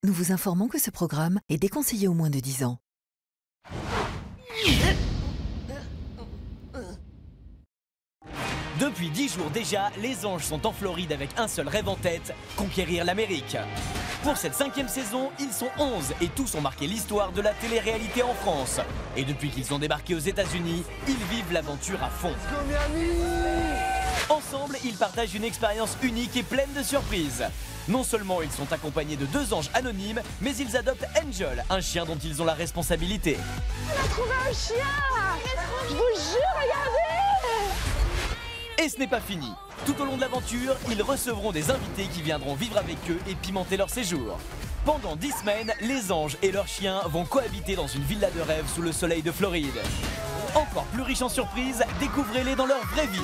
Nous vous informons que ce programme est déconseillé aux moins de 10 ans. Depuis 10 jours déjà, les Anges sont en Floride avec un seul rêve en tête, conquérir l'Amérique. Pour cette 5e saison, ils sont 11 et tous ont marqué l'histoire de la télé-réalité en France. Et depuis qu'ils ont débarqué aux États-Unis, ils vivent l'aventure à fond. Ensemble, ils partagent une expérience unique et pleine de surprises. Non seulement ils sont accompagnés de 2 anges anonymes, mais ils adoptent Angel, un chien dont ils ont la responsabilité. On a trouvé un chien! Je vous jure, regardez! Et ce n'est pas fini. Tout au long de l'aventure, ils recevront des invités qui viendront vivre avec eux et pimenter leur séjour. Pendant 10 semaines, les anges et leurs chiens vont cohabiter dans une villa de rêve sous le soleil de Floride. Encore plus riches en surprises, découvrez-les dans leur vraie vie.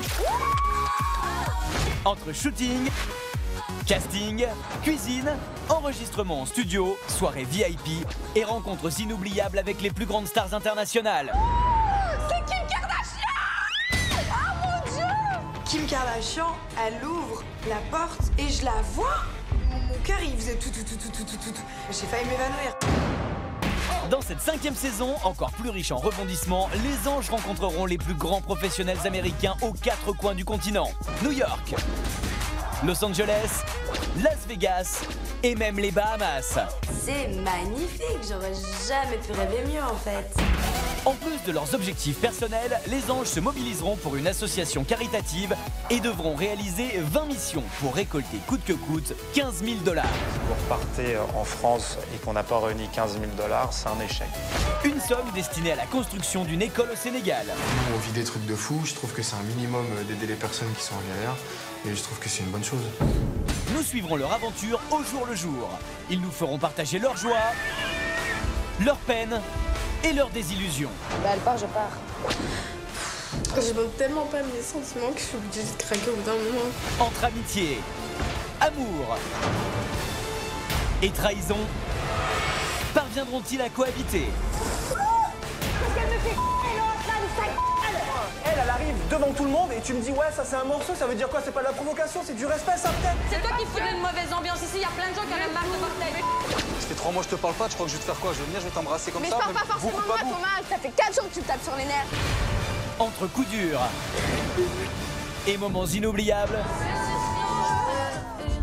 Entre shooting, casting, cuisine, enregistrement en studio, soirée VIP et rencontres inoubliables avec les plus grandes stars internationales. C'est Kim Kardashian! Oh mon Dieu! Kim Kardashian, elle ouvre la porte et je la vois. Mon cœur, il faisait tout. J'ai failli m'évanouir. Dans cette 5e saison, encore plus riche en rebondissements, les anges rencontreront les plus grands professionnels américains aux 4 coins du continent. New York, Los Angeles, Las Vegas et même les Bahamas. C'est magnifique, j'aurais jamais pu rêver mieux en fait. En plus de leurs objectifs personnels, les anges se mobiliseront pour une association caritative et devront réaliser 20 missions pour récolter coûte que coûte 15 000 $. Si vous repartez en France et qu'on n'a pas réuni 15 000 $, c'est un échec. Une somme destinée à la construction d'une école au Sénégal. Nous, on vit des trucs de fou. Je trouve que c'est un minimum d'aider les personnes qui sont en galère. Et je trouve que c'est une bonne chose. Nous suivrons leur aventure au jour le jour. Ils nous feront partager leur joie, leur peine et leurs désillusions. Bah elle part, je pars. Je veux tellement pas mes sentiments que je suis obligée de craquer au bout d'un moment. Entre amitié, amour et trahison, parviendront-ils à cohabiter? Elle arrive devant tout le monde et tu me dis ouais ça c'est un morceau, ça veut dire quoi? C'est pas de la provocation, c'est du respect ça peut-être. C'est toi qui fous une mauvaise ambiance ici, il y a plein de gens qui en ont marre de voir ta. Ça fait 3 mois que je te parle pas, tu crois que je vais te faire quoi? Je vais venir, je vais t'embrasser comme Mais ça. je parle pas forcément de moi, Thomas. Ça fait 4 jours que tu me tapes sur les nerfs. Entre coups durs et moments inoubliables,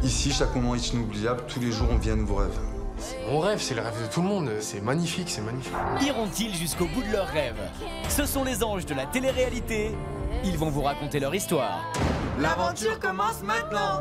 Ici, chaque moment est inoubliable. Tous les jours, on vit un nouveau rêve. Mon rêve, c'est le rêve de tout le monde. C'est magnifique, c'est magnifique. iront-ils jusqu'au bout de leurs rêves? Ce sont les anges de la télé-réalité. Ils vont vous raconter leur histoire. L'aventure commence maintenant.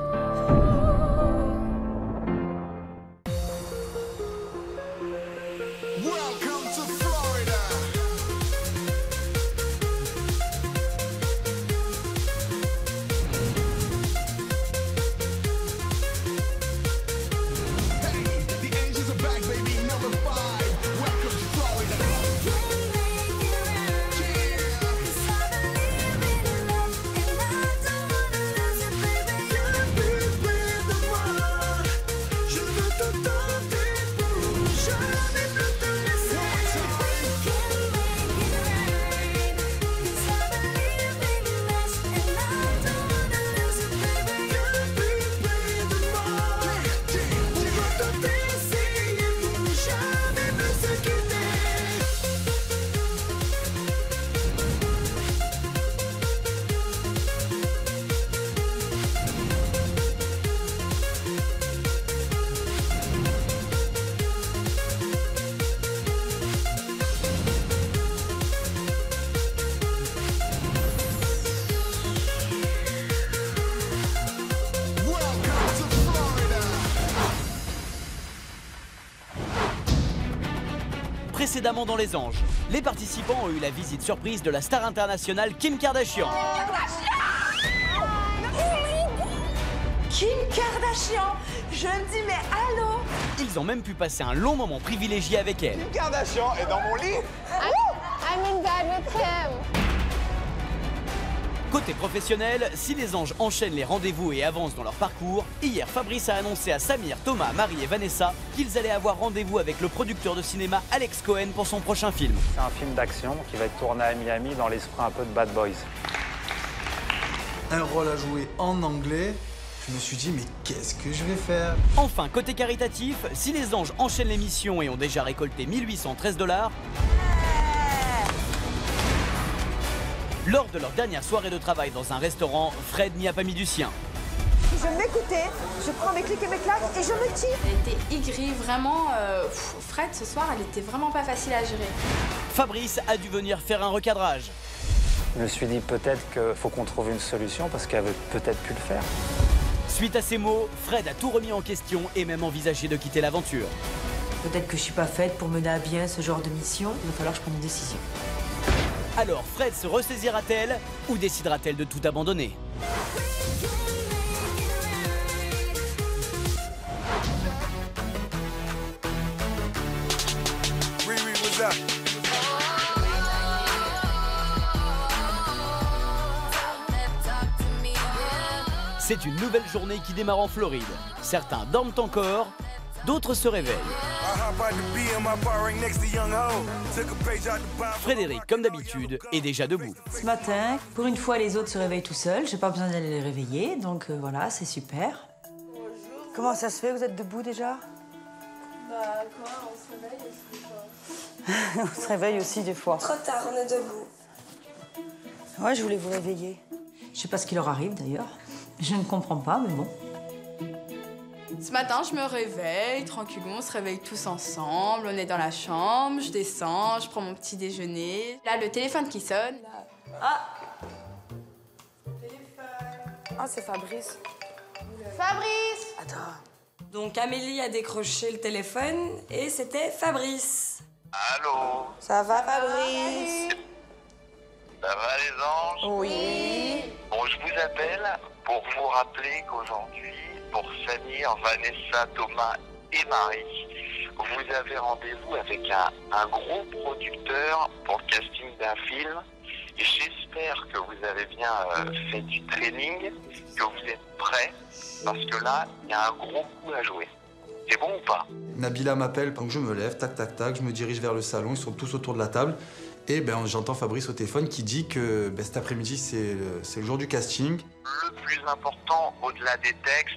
Précédemment dans Les Anges, les participants ont eu la visite surprise de la star internationale Kim Kardashian. Kim Kardashian! Je me dis, mais allô? Ils ont même pu passer un long moment privilégié avec elle. Kim Kardashian est dans mon lit. I'm in bed with him. Côté professionnel, si les anges enchaînent les rendez-vous et avancent dans leur parcours, hier Fabrice a annoncé à Samir, Thomas, Marie et Vanessa qu'ils allaient avoir rendez-vous avec le producteur de cinéma Alex Cohen pour son prochain film. C'est un film d'action qui va être tourné à Miami dans l'esprit un peu de Bad Boys. Un rôle à jouer en anglais, Je me suis dit, mais qu'est-ce que je vais faire? Enfin, côté caritatif, si les anges enchaînent les missions et ont déjà récolté 1813 $, lors de leur dernière soirée de travail dans un restaurant, Fred n'y a pas mis du sien. Je m'écoutais, je prends mes clics et mes claques et je me tire. Elle était aigrie, vraiment. Fred, ce soir, elle était vraiment pas facile à gérer. Fabrice a dû venir faire un recadrage. Je me suis dit peut-être qu'il faut qu'on trouve une solution parce qu'elle veut peut-être plus le faire. Suite à ces mots, Fred a tout remis en question et même envisagé de quitter l'aventure. Peut-être que je suis pas faite pour mener à bien ce genre de mission. Il va falloir que je prenne une décision. Alors Fred se ressaisira-t-elle ou décidera-t-elle de tout abandonner? C'est une nouvelle journée qui démarre en Floride. Certains dorment encore, d'autres se réveillent. Frédéric, comme d'habitude, est déjà debout. Ce matin, pour une fois, les autres se réveillent tout seuls. J'ai pas besoin d'aller les réveiller, donc voilà, c'est super. Comment ça se fait, vous êtes debout déjà? Bah quoi, on se réveille aussi quoi. On se réveille aussi des fois. Trop tard, on est debout. Ouais, je voulais vous réveiller. Je sais pas ce qui leur arrive d'ailleurs. Je ne comprends pas, mais bon. Ce matin, je me réveille, tranquillement, on se réveille tous ensemble, on est dans la chambre, je descends, je prends mon petit déjeuner. Là, le téléphone qui sonne. Ah! Ah, c'est Fabrice. Fabrice! Attends. Donc Amélie a décroché le téléphone et c'était Fabrice. Allô? Ça va, Fabrice? Ça va les anges? Oui. Bon, je vous appelle pour vous rappeler qu'aujourd'hui, pour Samir, Vanessa, Thomas et Marie, vous avez rendez-vous avec un gros producteur pour le casting d'un film. Et j'espère que vous avez bien fait du training, que vous êtes prêts, parce que là, il y a un gros coup à jouer. C'est bon ou pas? Nabila m'appelle, donc je me lève, tac, tac, tac, je me dirige vers le salon, ils sont tous autour de la table. Et ben, j'entends Fabrice au téléphone qui dit que ben, cet après-midi, c'est le jour du casting. Le plus important, au-delà des textes,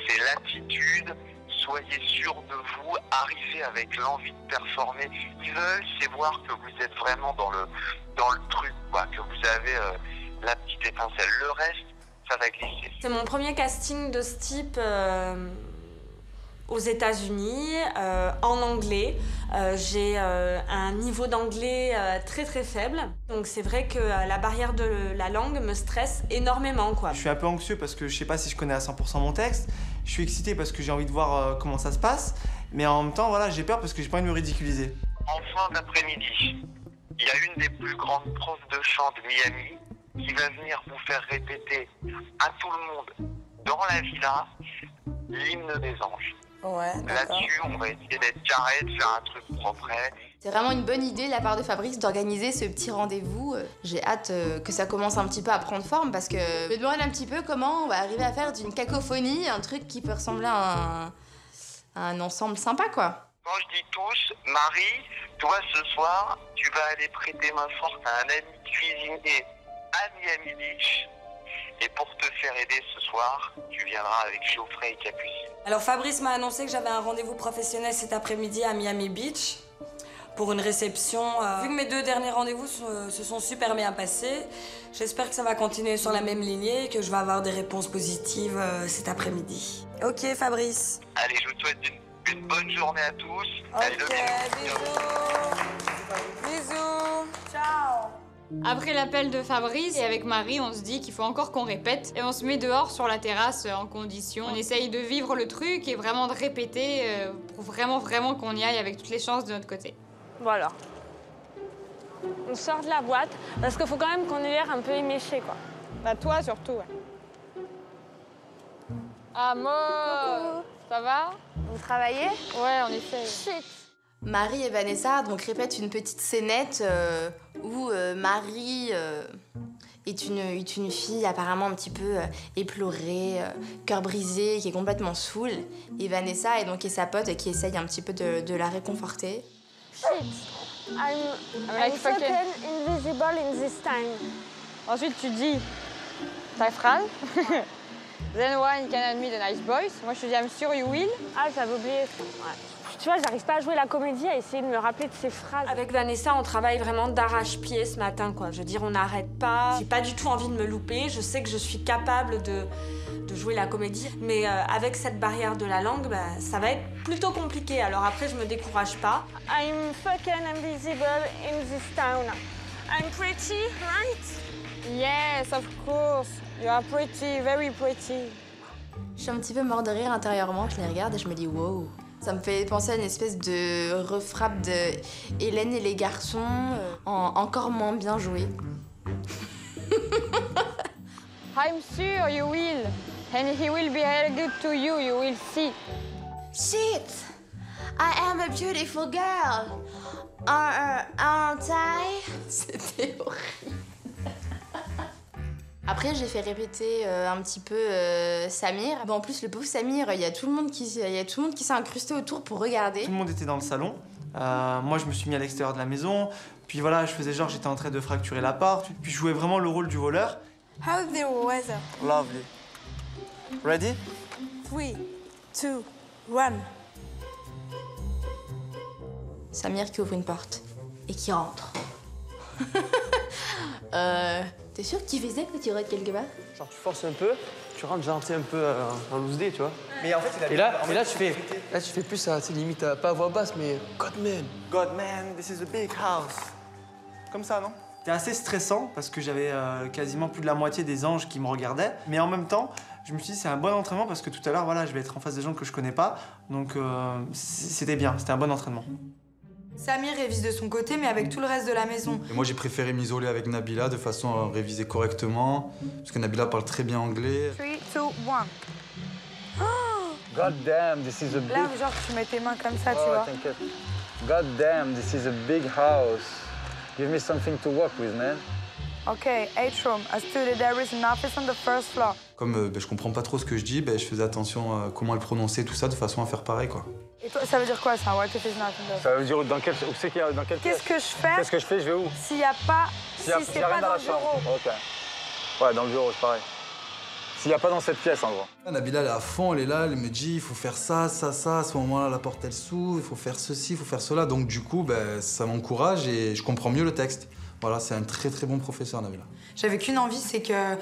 c'est l'attitude. Soyez sûr de vous, arrivez avec l'envie de performer. Ils veulent, c'est voir que vous êtes vraiment dans le truc, quoi, que vous avez la petite étincelle. Le reste, ça va glisser. C'est mon premier casting de ce type aux États-Unis, en anglais. J'ai un niveau d'anglais très très faible. Donc c'est vrai que la barrière de la langue me stresse énormément, quoi. Je suis un peu anxieux parce que je sais pas si je connais à 100% mon texte. Je suis excité parce que j'ai envie de voir comment ça se passe. Mais en même temps, voilà, j'ai peur parce que j'ai pas envie de me ridiculiser. En fin d'après-midi, il y a une des plus grandes profs de chant de Miami qui va venir vous faire répéter à tout le monde dans la villa l'hymne des anges. Ouais, là-dessus, on va essayer d'être carré, de faire un truc propre. C'est vraiment une bonne idée de la part de Fabrice d'organiser ce petit rendez-vous. J'ai hâte que ça commence un petit peu à prendre forme parce que je me demande un petit peu comment on va arriver à faire d'une cacophonie un truc qui peut ressembler à un ensemble sympa, quoi. Quand je dis tous, Marie, toi ce soir, tu vas aller prêter main forte à un ami cuisinier à Miami Beach. Et pour te faire aider ce soir, tu viendras avec Geoffrey et Capucine. Alors Fabrice m'a annoncé que j'avais un rendez-vous professionnel cet après-midi à Miami Beach pour une réception. Vu que mes 2 derniers rendez-vous se sont super bien passés, j'espère que ça va continuer sur la même lignée et que je vais avoir des réponses positives cet après-midi. Ok Fabrice. Allez, je vous souhaite une bonne journée à tous. Allez, Bisous. Ciao. Après l'appel de Fabrice et avec Marie, on se dit qu'il faut encore qu'on répète et on se met dehors sur la terrasse en condition. On essaye de vivre le truc et vraiment de répéter pour vraiment qu'on y aille avec toutes les chances de notre côté. Voilà. On sort de la boîte parce qu'il faut quand même qu'on ait l'air un peu éméché, quoi. Bah toi surtout, ouais. Ah, moi, ça va? Vous travaillez? Ouais, on essaye. Shit. Marie et Vanessa donc répètent une petite scénette où Marie est une fille apparemment un petit peu éplorée, cœur brisé, qui est complètement saoule. Et Vanessa est sa pote qui essaye un petit peu de la réconforter. Shit, I'm fucking invisible in this time. Ensuite tu dis ta phrase Then one can admit the nice boys. Moi, je te dis I'm sure you will. Ah, j'avais oublié ça. Ouais. Tu vois, j'arrive pas à jouer la comédie, à essayer de me rappeler de ces phrases. Avec Vanessa, on travaille vraiment d'arrache-pied ce matin, quoi. Je veux dire, on n'arrête pas. J'ai pas du tout envie de me louper. Je sais que je suis capable de jouer la comédie. Mais avec cette barrière de la langue, bah, ça va être plutôt compliqué. Alors après, je me décourage pas. I'm fucking invisible in this town. I'm pretty, right? Yes, of course. You are pretty, very pretty. Je suis un petit peu mort de rire intérieurement, je les regarde et je me dis wow. Ça me fait penser à une espèce de refrappe de Hélène et les garçons, encore moins bien joué. I'm sure you will. And he will be very good to you, you will see. Shit! I am a beautiful girl. Aren't I? C'était horrible. Après, j'ai fait répéter un petit peu Samir. Bon, en plus, le pauvre Samir, il y a tout le monde qui s'est incrusté autour pour regarder. Tout le monde était dans le salon. Moi, je me suis mis à l'extérieur de la maison. Puis voilà, je faisais genre j'étais en train de fracturer la porte. Puis je jouais vraiment le rôle du voleur. How's the weather? Lovely. Ready? 3, 2, 1. Samir qui ouvre une porte et qui rentre. T'es sûr que tu faisais quand tu rentres quelque part? Genre tu forces un peu, tu rentres gentil un peu en loose day, tu vois. Mais en fait, il a et là, tu fais plus ça, c'est limite pas à voix basse, mais God man. God man, this is a big house. Comme ça, non? C'était assez stressant parce que j'avais quasiment plus de la moitié des anges qui me regardaient. Mais en même temps, je me suis dit c'est un bon entraînement parce que tout à l'heure, voilà, je vais être en face des gens que je connais pas. Donc c'était bien, c'était un bon entraînement. Samir révise de son côté, mais avec tout le reste de la maison. Et moi, j'ai préféré m'isoler avec Nabila de façon à réviser correctement, parce que Nabila parle très bien anglais. 3, 2, 1. God damn, this is a big... Là, genre, tu mets tes mains comme ça, tu vois. T'inquiète. God damn, this is a big house. Give me something to work with, man. OK, 8 room. A studio, there is an office on the first floor. Comme je comprends pas trop ce que je dis, je faisais attention à comment le prononcer, tout ça, de façon à faire pareil, quoi. Et toi, ça veut dire quoi, ça? What if it's not? Ça veut dire dans quel... Où c'est qu'il y a... Dans quelle pièce? Qu'est-ce que je fais? Qu'est-ce que je fais? Je vais où? S'il n'y a pas... Si c'est pas dans le bureau. OK. Ouais, dans le bureau, c'est pareil. S'il n'y a pas dans cette pièce, en gros. Nabila, elle est à fond, elle est là, elle me dit il faut faire ça, ça, ça. À ce moment-là, la porte, elle s'ouvre, il faut faire ceci, il faut faire cela. Donc, du coup, ça m'encourage et je comprends mieux le texte. Voilà, c'est un très, très bon professeur, Nabila. J'avais qu'une envie, c'est que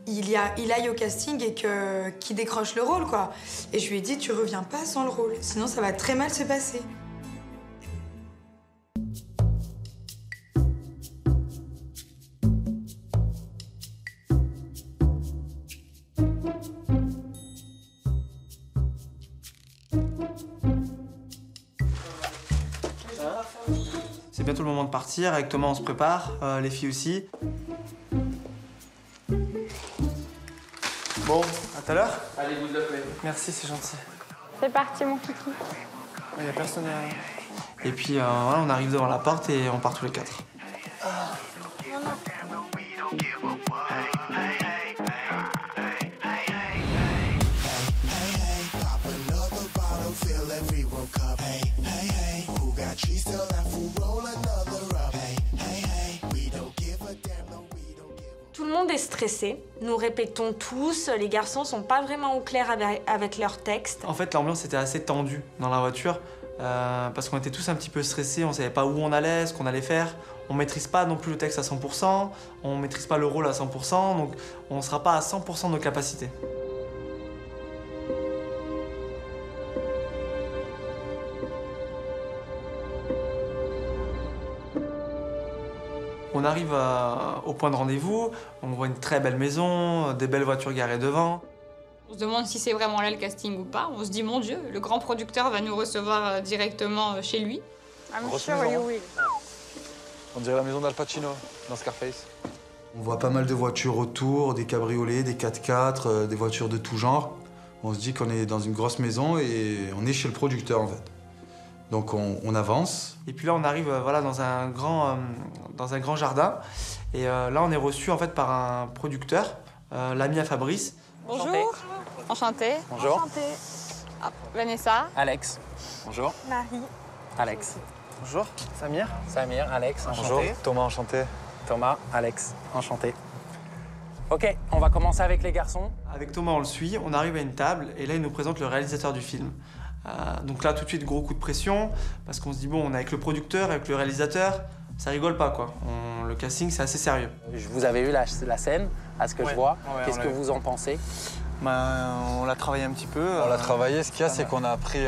il aille au casting et qu'il décroche le rôle, quoi. Et je lui ai dit, tu reviens pas sans le rôle, sinon ça va très mal se passer. C'est bientôt le moment de partir. Avec Thomas, on se prépare. Les filles aussi. Bon, à tout à l'heure. Allez, good luck, Merci, c'est gentil. C'est parti, mon kiki. Il n'y a personne derrière. Et puis, voilà, on arrive devant la porte et on part tous les quatre. Tout le monde est stressé. Nous répétons tous. Les garçons sont pas vraiment au clair avec leur texte. En fait, l'ambiance était assez tendue dans la voiture parce qu'on était tous un petit peu stressés. On savait pas où on allait, ce qu'on allait faire. On maîtrise pas non plus le texte à 100%. On maîtrise pas le rôle à 100%. Donc, on sera pas à 100% de nos capacités. On arrive au point de rendez-vous, on voit une très belle maison, des belles voitures garées devant. On se demande si c'est vraiment là le casting ou pas. On se dit, mon Dieu, le grand producteur va nous recevoir directement chez lui. I'm sure you will. On dirait la maison d'Al Pacino dans Scarface. On voit pas mal de voitures autour, des cabriolets, des 4x4, des voitures de tout genre. On se dit qu'on est dans une grosse maison et on est chez le producteur, en fait. Donc on avance. Et puis là, on arrive voilà, dans un grand jardin. Et là, on est reçu en fait par un producteur, l'ami à Fabrice. Bonjour. Enchantée. Bonjour. Enchantée. Ah, Vanessa. Alex. Bonjour. Marie. Alex. Bonjour. Samir. Samir, Alex, enchanté. Bonjour. Thomas, enchanté. Thomas, Alex, enchanté. Ok, on va commencer avec les garçons. Avec Thomas, on le suit, on arrive à une table et là, il nous présente le réalisateur du film. Donc là, tout de suite, gros coup de pression parce qu'on se dit, bon, on est avec le producteur, avec le réalisateur, ça rigole pas, quoi. Le casting, c'est assez sérieux. Vous avez eu la scène, à ce que je vois. Qu'est-ce que vous en pensez? On l'a travaillé un petit peu. On l'a travaillé, ce qu'il y a, c'est qu'on a appris,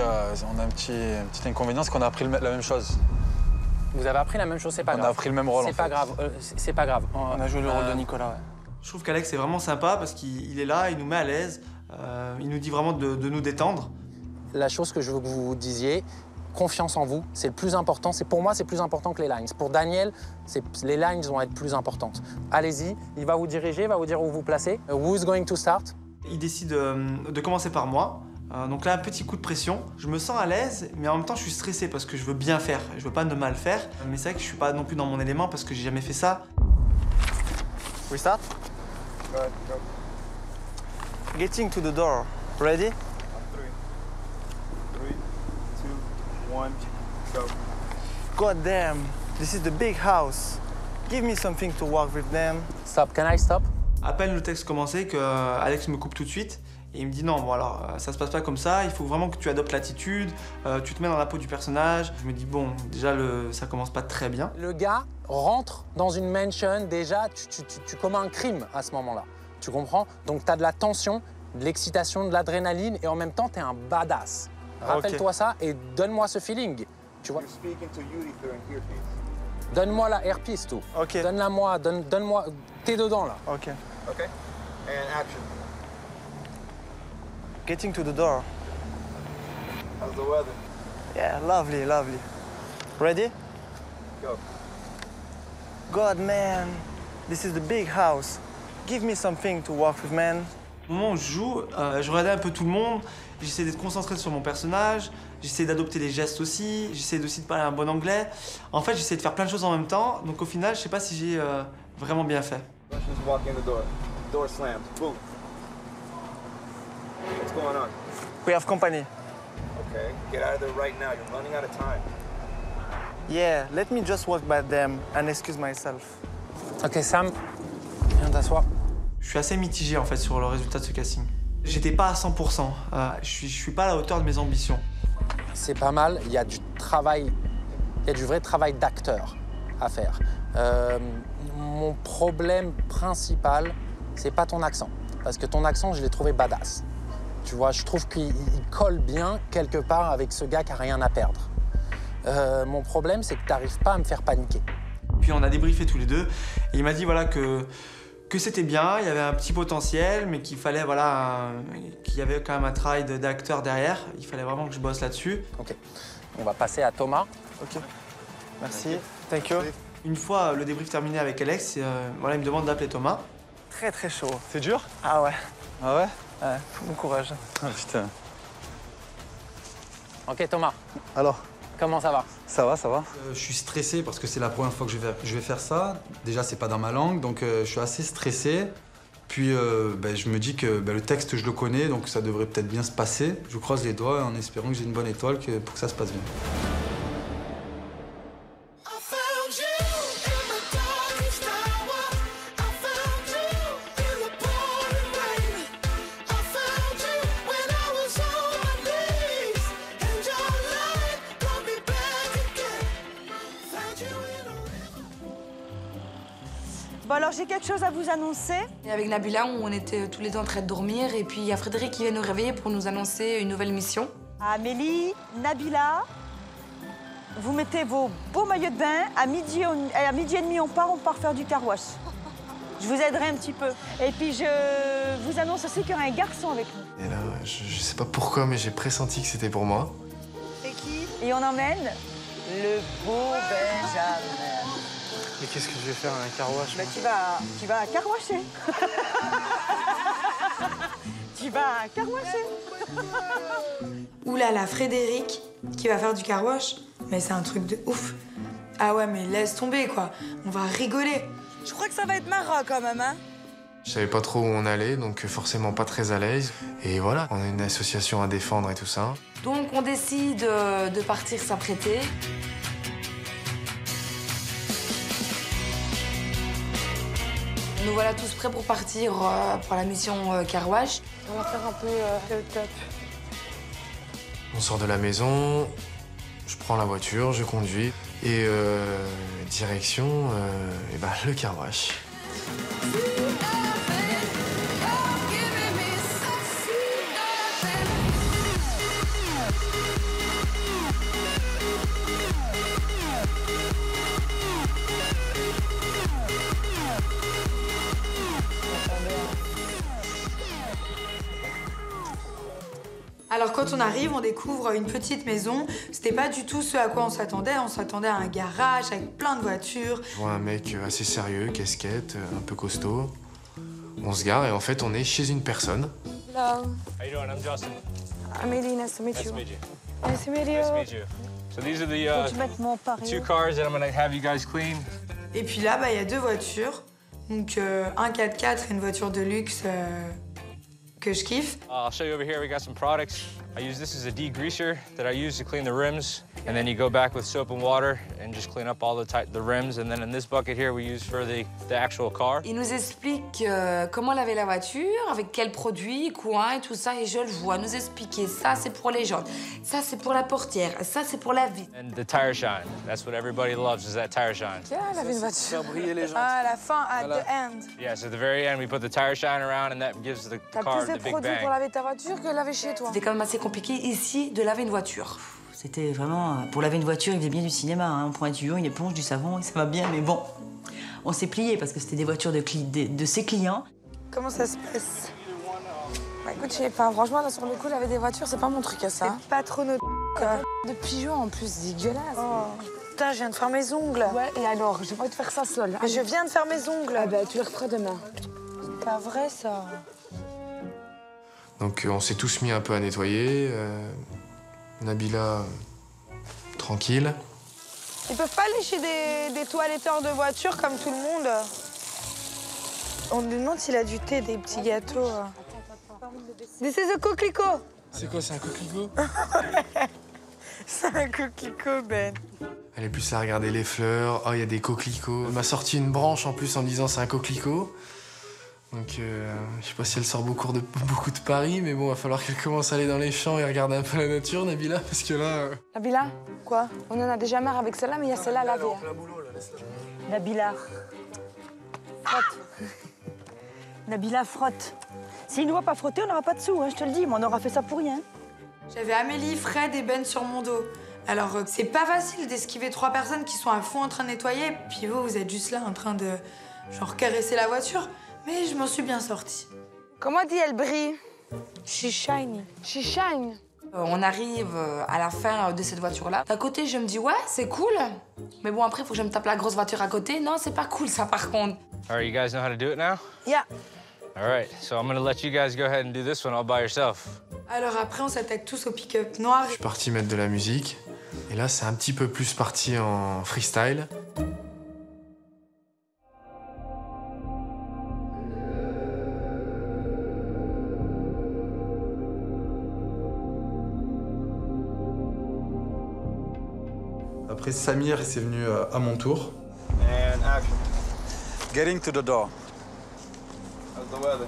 on a un petit inconvénient, c'est qu'on a appris la même chose. Vous avez appris la même chose, c'est pas grave. On a appris le même rôle, C'est pas grave, c'est pas grave. On a joué le rôle de Nicolas, ouais. Je trouve qu'Alex est vraiment sympa parce qu'il est là, il nous met à l'aise, il nous dit vraiment de nous détendre. La chose que je veux que vous disiez, confiance en vous, c'est le plus important. Pour moi, c'est plus important que les lines. Pour Daniel, les lines vont être plus importantes. Allez-y, il va vous diriger, il va vous dire où vous placez. Who's going to start? Il décide de commencer par moi. Donc là, un petit coup de pression. Je me sens à l'aise, mais en même temps, je suis stressé parce que je veux bien faire. Je veux pas de mal faire. Mais c'est vrai que je suis pas non plus dans mon élément parce que j'ai jamais fait ça. We start? Go ahead, go. Getting to the door. Ready? 3, 2, 1, go. God damn, this is the big house. Give me something to work with them. Stop, can I stop? À peine le texte commençait que Alex me coupe tout de suite et il me dit non, bon alors ça se passe pas comme ça, il faut vraiment que tu adoptes l'attitude, tu te mets dans la peau du personnage. Je me dis bon, déjà ça commence pas très bien. Le gars rentre dans une mansion, déjà tu commets un crime à ce moment-là. Tu comprends? Donc t'as de la tension, de l'excitation, de l'adrénaline et en même temps t'es un badass. Rappelle-toi ça et donne-moi ce feeling. Tu vois? Donne-moi la earpiece, tout. Ok. Donne-la-moi, donne-moi. T'es dedans là. Ok. Ok. And action. Getting to the door. How's the weather? Yeah, lovely, lovely. Ready? Go. God, man, this is the big house. Give me something to work with, man. Au moment où je joue, je regardais un peu tout le monde. J'essaie d'être concentré sur mon personnage. J'essaie d'adopter les gestes aussi. J'essaie aussi de parler un bon anglais. En fait, j'essaie de faire plein de choses en même temps. Donc au final, je sais pas si j'ai vraiment bien fait. Let's just walk in the door. Door slams. Boom. What's going on? We have company. Okay. Get out of there right now. You're running out of time. Yeah, let me just walk by them and excuse myself. Ok, Sam, viens t'asseoir. Je suis assez mitigé en fait sur le résultat de ce casting. J'étais pas à 100%. Je suis pas à la hauteur de mes ambitions. C'est pas mal. Il y a du travail, il y a du vrai travail d'acteur à faire. Mon problème principal, c'est pas ton accent. Parce que ton accent, je l'ai trouvé badass. Tu vois, je trouve qu'il colle bien quelque part avec ce gars qui a rien à perdre. Mon problème, c'est que t'arrives pas à me faire paniquer. Puis on a débriefé tous les deux. Et il m'a dit voilà que c'était bien, il y avait un petit potentiel, mais qu'il fallait voilà qu'il y avait quand même un travail d'acteur derrière. Il fallait vraiment que je bosse là-dessus. Ok. On va passer à Thomas. Ok. Merci. Thank you. Une fois le débrief terminé avec Alex, voilà, il me demande d'appeler Thomas. Très très chaud. C'est dur? Ah ouais. Ah ouais? Ouais, bon courage. Ah putain. Ok Thomas. Alors? Comment ça va? Ça va, ça va. Je suis stressé parce que c'est la première fois que je vais faire ça. Déjà, c'est pas dans ma langue, donc je suis assez stressé. Puis je me dis que le texte, je le connais, donc ça devrait peut-être bien se passer. Je croise les doigts en espérant que j'ai une bonne étoile pour que ça se passe bien. Bon alors j'ai quelque chose à vous annoncer. Et avec Nabila, on était tous les deux en train de dormir et puis il y a Frédéric qui vient nous réveiller pour nous annoncer une nouvelle mission. Amélie, Nabila, vous mettez vos beaux maillots de bain. À midi et demi, on part faire du car wash. Je vous aiderai un petit peu. Et puis je vous annonce aussi qu'il y aura un garçon avec nous. Et là, je sais pas pourquoi, mais j'ai pressenti que c'était pour moi. C'est qui? Et on emmène le beau Benjamin. Mais qu'est-ce que je vais faire, un car wash? Tu vas car washer. Tu vas car washer. Ouh là là, Frédéric qui va faire du car wash. Mais c'est un truc de ouf. Ah ouais, mais laisse tomber quoi. On va rigoler. Je crois que ça va être marrant quand même, hein. Je savais pas trop où on allait, donc forcément pas très à l'aise. Et voilà, on a une association à défendre et tout ça. Donc on décide de partir s'apprêter. Nous voilà tous prêts pour partir pour la mission Car Wash. On va faire un peu le top. On sort de la maison, je prends la voiture, je conduis et direction le car wash. Alors quand on arrive, on découvre une petite maison. C'était pas du tout ce à quoi on s'attendait. On s'attendait à un garage avec plein de voitures. Je vois un mec assez sérieux, casquette, un peu costaud. On se gare et en fait on est chez une personne. Hello. How you doing? I'm Justin. I'm Ellie, nice to meet you. Nice to meet you. Nice to meet you. So these are the Faut-tu mettre mon pari? 2 cars that I'm gonna have you guys clean. Et puis là, il y a 2 voitures. Donc un 4x4 et une voiture de luxe que je kiffe. I'll show you over here. We got some products. I use this as a degreaser that I use to clean the rims. And then you go back with soap and water and just clean up all the rims. And then in this bucket here, we use for the actual car. Il nous explique comment laver la voiture, avec quel produit, quoi et tout ça. Et je le vois nous expliquer. Ça, c'est pour les jantes. Ça, c'est pour la portière. Ça, c'est pour la vitre. And the tire shine. That's what everybody loves, is that tire shine. Tiens, laver une voiture. Faire briller les jantes. Ah, à la fin, at the end. Yeah, so at the very end, we put the tire shine around and that gives the T'as car plus the de big produits pour bang. laver ta voiture que laver chez toi. C'était quand même assez compliqué ici de laver une voiture. C'était vraiment... Pour laver une voiture, il faisait bien du cinéma. Hein. On prend un tuyau, une éponge, du savon, et ça va bien. Mais bon, on s'est plié parce que c'était des voitures de ses clients. Comment ça se passe? Bah écoute, je sais pas. Franchement, là, sur le coup, laver des voitures, c'est pas mon truc à ça. C'est pas trop notre quoi. De pigeons en plus, dégueulasse. Oh. Putain, je viens de faire mes ongles. Ouais, et alors? J'ai pas envie de faire ça seule. Mais je viens de faire mes ongles. Ah bah, tu les referas demain. C'est pas vrai, ça. Donc on s'est tous mis un peu à nettoyer. Nabila, tranquille. Ils peuvent pas lécher des toiletteurs de voiture comme tout le monde. On me demande s'il a du thé, des petits gâteaux. This is a coquelicot. C'est quoi, c'est un coquelicot? C'est un coquelicot, Ben. Elle est plus là à regarder les fleurs. Oh, il y a des coquelicots. Elle m'a sorti une branche en plus en me disant c'est un coquelicot. Donc, je sais pas si elle sort beaucoup de Paris, mais bon, il va falloir qu'elle commence à aller dans les champs et regarder un peu la nature, Nabila, parce que là... Nabila? Quoi? On en a déjà marre avec celle-là, mais il y a celle-là à laver. Nabila, frotte. Nabila, frotte. S'il ne doit pas frotter, on n'aura pas de sous, hein, je te le dis, mais on aura fait ça pour rien. J'avais Amélie, Fred et Ben sur mon dos. Alors, c'est pas facile d'esquiver 3 personnes qui sont à fond en train de nettoyer, puis vous êtes juste là en train de, genre, caresser la voiture. Mais je m'en suis bien sortie. Comment dit elle brille? She shiny. She shine. On arrive à la fin de cette voiture-là. D'un côté, je me dis, ouais, c'est cool. Mais bon, après, il faut que je me tape la grosse voiture à côté. Non, c'est pas cool, ça, par contre. All right, you guys know how to do it now? Yeah. All right, so I'm gonna let you guys go ahead and do this one all by yourself. Alors après, on s'attaque tous au pick-up noir. Je suis parti mettre de la musique. Et là, c'est un petit peu plus parti en freestyle. Après, Samir, c'est venu à mon tour. And action. Getting to the door. How's the weather?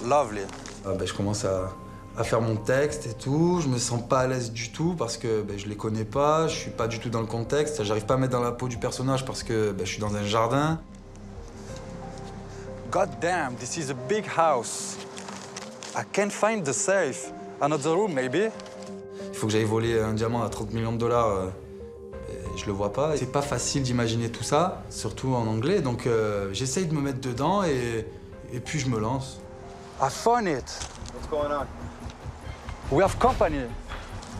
Lovely. Je commence à faire mon texte et tout. Je me sens pas à l'aise du tout parce que je les connais pas, je suis pas du tout dans le contexte. J'arrive pas à mettre dans la peau du personnage parce que je suis dans un jardin. God damn, this is a big house. I can't find the safe. Another room, maybe? Il faut que j'aille voler un diamant à 30 millions de dollars. Et je le vois pas. C'est pas facile d'imaginer tout ça, surtout en anglais. Donc j'essaye de me mettre dedans et puis je me lance. I found it. What's going on? We have company.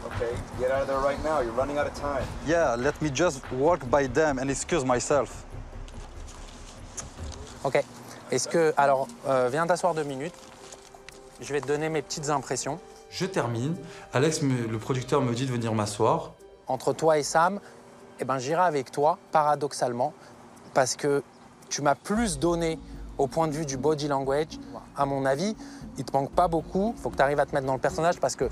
Okay, get out of there right now. You're running out of time. Yeah, let me just walk by them and excuse myself. Ok. Est-ce que... Alors, viens t'asseoir 2 minutes. Je vais te donner mes petites impressions. Je termine. Alex, le producteur, me dit de venir m'asseoir. Entre toi et Sam, j'irai avec toi, paradoxalement, parce que tu m'as plus donné au point de vue du body language. À mon avis, il te manque pas beaucoup. Il faut que tu arrives à te mettre dans le personnage parce que,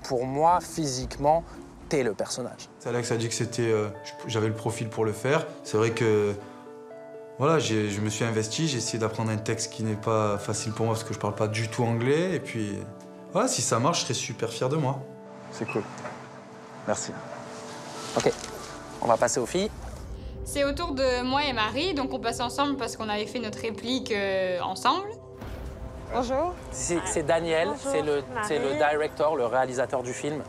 pour moi, physiquement, t'es le personnage. Alex a dit que j'avais le profil pour le faire. C'est vrai que Voilà, je me suis investi, j'ai essayé d'apprendre un texte qui n'est pas facile pour moi parce que je parle pas du tout anglais. Et puis, voilà, si ça marche, je serais super fier de moi. C'est cool. Merci. Ok, on va passer aux filles. C'est au tour de moi et Marie, donc on passe ensemble parce qu'on avait fait notre réplique ensemble. Bonjour. C'est Daniel, c'est le directeur, le réalisateur du film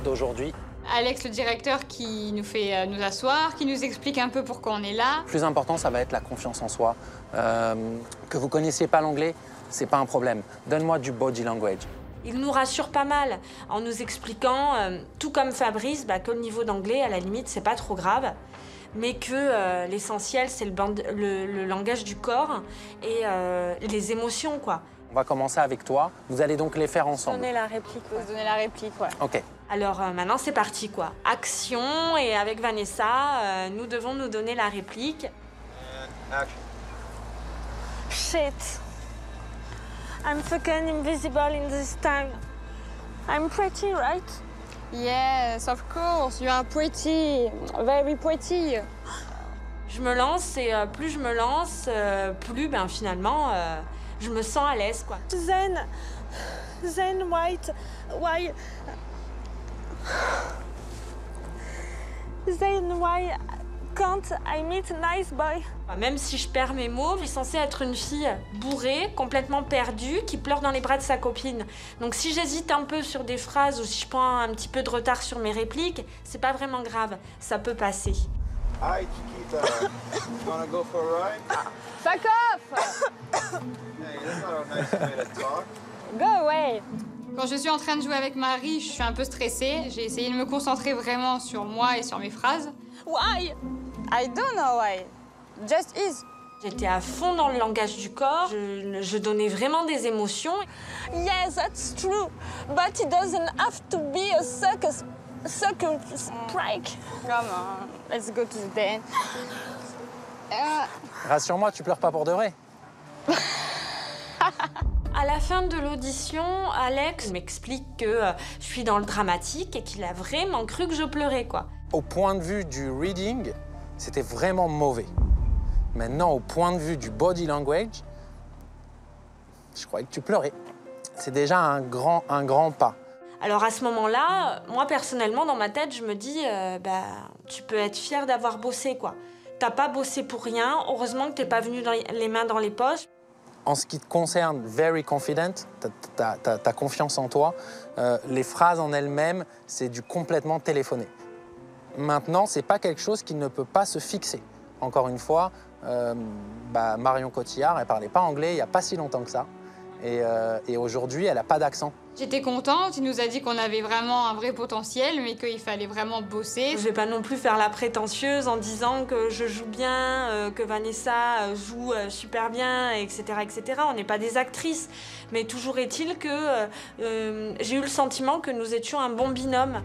d'aujourd'hui. Alex, le directeur, qui nous fait nous asseoir, qui nous explique un peu pourquoi on est là. Le plus important, ça va être la confiance en soi. Que vous connaissiez pas l'anglais, c'est pas un problème. Donne-moi du body language. Il nous rassure pas mal en nous expliquant, tout comme Fabrice, que le niveau d'anglais, à la limite, c'est pas trop grave, mais que l'essentiel, c'est le langage du corps et les émotions, quoi. On va commencer avec toi. Vous allez donc les faire ensemble. Donner la réplique, ouais. Donner la réplique, ouais. Ok. Alors maintenant, c'est parti, quoi. Action, et avec Vanessa, nous devons nous donner la réplique. Action. Shit. I'm fucking invisible in this time. I'm pretty, right? Yes, of course. You are pretty. Very pretty. Je me lance, et plus je me lance, plus, finalement, je me sens à l'aise, quoi. Then why can't I meet a nice boy? Même si je perds mes mots, je suis censée être une fille bourrée, complètement perdue, qui pleure dans les bras de sa copine. Donc si j'hésite un peu sur des phrases ou si je prends un petit peu de retard sur mes répliques, c'est pas vraiment grave, ça peut passer. Hi, Chiquita. You wanna go for a ride? Fuck off! Hey, that's not a nice way to talk. Go away! Quand je suis en train de jouer avec Marie, je suis un peu stressée. J'ai essayé de me concentrer vraiment sur moi et sur mes phrases. Why? I don't know why. Just is. J'étais à fond dans le langage du corps. Je donnais vraiment des émotions. Yes, that's true. But it doesn't have to be a circus prank. Come on, let's go to the dance. Rassure-moi, tu pleures pas pour de vrai. À la fin de l'audition, Alex m'explique que je suis dans le dramatique et qu'il a vraiment cru que je pleurais, quoi. Au point de vue du reading, c'était vraiment mauvais. Maintenant, au point de vue du body language, je croyais que tu pleurais. C'est déjà un grand pas. Alors à ce moment-là, moi personnellement, dans ma tête, je me dis, tu peux être fier d'avoir bossé, quoi. T'as pas bossé pour rien, heureusement que t'es pas venu les mains dans les poches. En ce qui te concerne, very confident, t'as confiance en toi. Les phrases en elles-mêmes, c'est du complètement téléphoné. Maintenant, c'est pas quelque chose qui ne peut pas se fixer. Encore une fois, Marion Cotillard, elle parlait pas anglais il y a pas si longtemps que ça. Et aujourd'hui, elle a pas d'accent. J'étais contente, il nous a dit qu'on avait vraiment un vrai potentiel, mais qu'il fallait vraiment bosser. Je vais pas non plus faire la prétentieuse en disant que je joue bien, que Vanessa joue super bien, etc., etc. On n'est pas des actrices, mais toujours est-il que j'ai eu le sentiment que nous étions un bon binôme.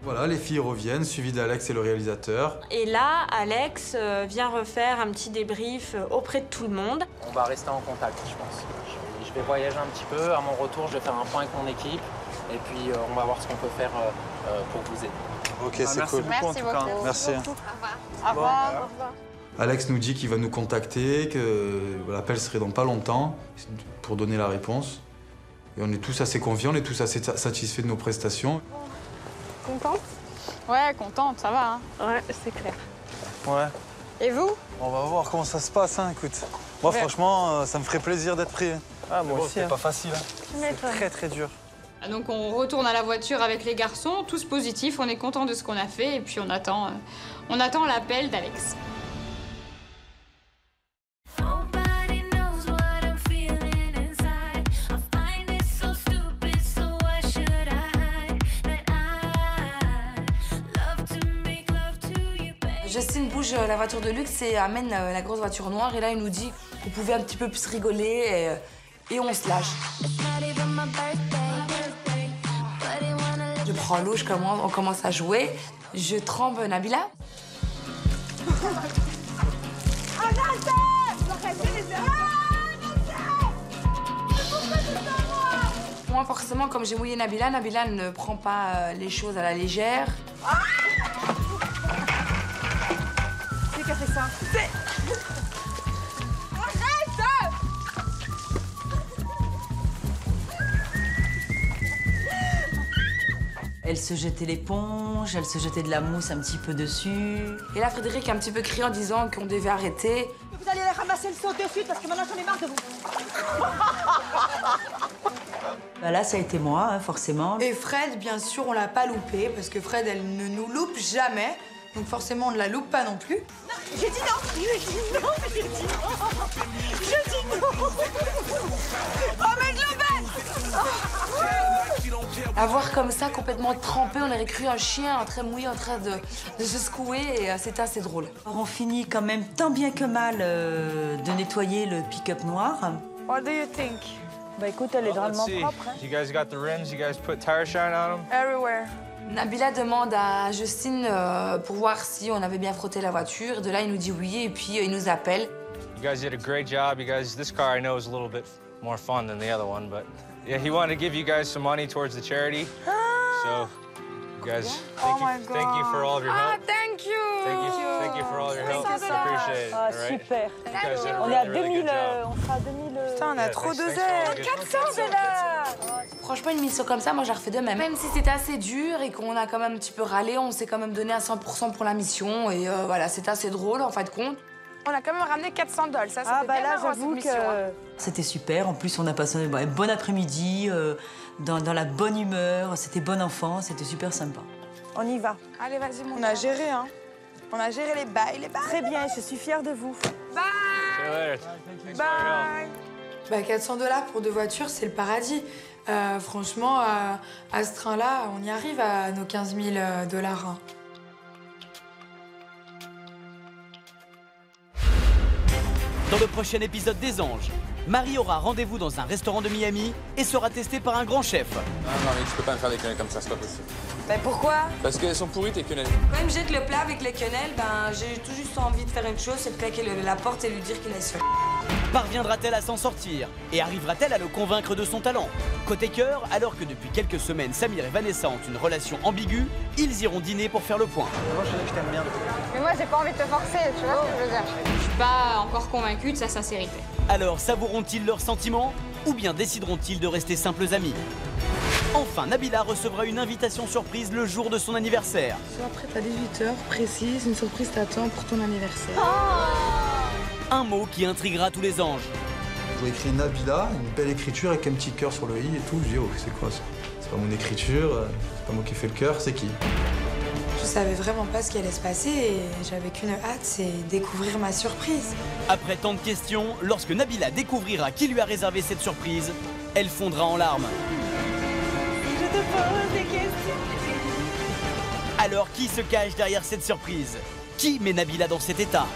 Voilà, les filles reviennent, suivies d'Alex et le réalisateur. Et là, Alex vient refaire un petit débrief auprès de tout le monde. On va rester en contact, je pense. Je vais voyager un petit peu. À mon retour, je vais faire un point avec mon équipe. Et puis, on va voir ce qu'on peut faire pour vous aider. Ok, c'est cool. Merci beaucoup. Merci. Au revoir. Au revoir. Alex nous dit qu'il va nous contacter, que l'appel serait dans pas longtemps pour donner la réponse. Et on est tous assez confiants, on est tous assez satisfaits de nos prestations. Contente? Ouais, contente, ça va. Hein. Ouais, c'est clair. Ouais. Et vous? On va voir comment ça se passe, hein, écoute. Moi, franchement, ça me ferait plaisir d'être pris. Ah, moi aussi. C'est pas facile. Hein. C'est très, très dur. Donc on retourne à la voiture avec les garçons, tous positifs, on est content de ce qu'on a fait et puis on attend l'appel d'Alex. Justine bouge la voiture de luxe et amène la grosse voiture noire. Et là, il nous dit qu'on pouvait un petit peu plus rigoler et on se lâche. Je prends l'eau, on commence à jouer. Je trempe Nabila. Moi, forcément, comme j'ai mouillé Nabila, Nabila ne prend pas les choses à la légère. qui a fait ça. C'est... Arrête! Elle se jetait l'éponge, elle se jetait de la mousse un petit peu dessus. Et là, Frédéric a un petit peu crié en disant qu'on devait arrêter. Vous allez aller ramasser le saut de suite parce que maintenant j'en ai marre de vous. Bah là, ça a été moi, hein, forcément. Et Fred, bien sûr, on l'a pas loupé parce que Fred, elle ne nous loupe jamais. Donc forcément, on ne la loupe pas non plus. Non, j'ai dit non, j'ai dit non, j'ai dit non. J'ai dit non. Oh, mais de l'eau. À voir comme ça, complètement trempé, on aurait cru un chien très mouillé en train de se secouer et c'était assez drôle. Alors, on finit quand même tant bien que mal de nettoyer le pick-up noir. What do you think? Bah écoute, elle est drôlement Let's see. propre. Hein. You guys got the rims? You guys put tire shine on them? Everywhere. Nabila demande à Justine pour voir si on avait bien frotté la voiture. De là, il nous dit oui et puis il nous appelle. You guys did a great job. You guys, this car I know is a little bit more fun than the other one, but yeah, he wanted to give you guys some money towards the charity. So, you guys, thank you for all of your help. Thank you. Thank you for all your help. Appreciate it. Ah, all right? super. You guys did a On est à really, really 2000, good job. on sera à 2000. Putain, on a Yeah, trop thanks- de thanks for all zèles. the good- 400 c'est là. Franchement, une mission comme ça, moi, j'aurais refait de même. Même si c'était assez dur et qu'on a quand même un petit peu râlé, on s'est quand même donné à 100% pour la mission. Et voilà, c'était assez drôle, en fin de compte. On a quand même ramené 400 $. Ça, Ah c'était bah bien là, marrant, j'avoue cette mission, hein. que... C'était super. En plus, on a passé un bon après-midi, dans la bonne humeur. C'était bon enfant, c'était super sympa. On y va. Allez, vas-y, mon On a géré, hein. On a géré les bails, Très bien, je suis fière de vous. See you later. Thanks for your help. Bah 400 $ pour 2 voitures, c'est le paradis. Franchement, à ce train-là, on y arrive à nos 15 000 $. Hein. Dans le prochain épisode des Anges, Marie aura rendez-vous dans un restaurant de Miami et sera testée par un grand chef. Non, mais tu peux pas me faire des quenelles comme ça, c'est pas possible. Mais pourquoi? Parce qu'elles sont pourries, tes quenelles. Quand il me jette le plat avec les quenelles, ben, j'ai tout juste envie de faire une chose, c'est de claquer la porte et lui dire qu'il aille se faire. Parviendra-t-elle à s'en sortir? Et arrivera-t-elle à le convaincre de son talent? Côté cœur, alors que depuis quelques semaines, Samir et Vanessa ont une relation ambiguë, ils iront dîner pour faire le point. Moi, je sais que je t'aime bien. Mais moi, j'ai pas envie de te forcer, tu vois ce que je veux dire. Je suis pas encore convaincue de sa sincérité. Alors savoureront-ils leurs sentiments? Ou bien décideront-ils de rester simples amis? Enfin, Nabila recevra une invitation surprise le jour de son anniversaire. Sois prête à 18h, précise, une surprise t'attend pour ton anniversaire. Un mot qui intriguera tous les anges. Je vois écrit Nabila, une belle écriture avec un petit cœur sur le i et tout. Je dis, oh, c'est quoi ça? C'est pas mon écriture, c'est pas moi qui fais le cœur, c'est qui? Je savais vraiment pas ce qui allait se passer et j'avais qu'une hâte, c'est découvrir ma surprise. Après tant de questions, lorsque Nabila découvrira qui lui a réservé cette surprise, elle fondra en larmes. Je te pose des questions. Alors qui se cache derrière cette surprise? Qui met Nabila dans cet état?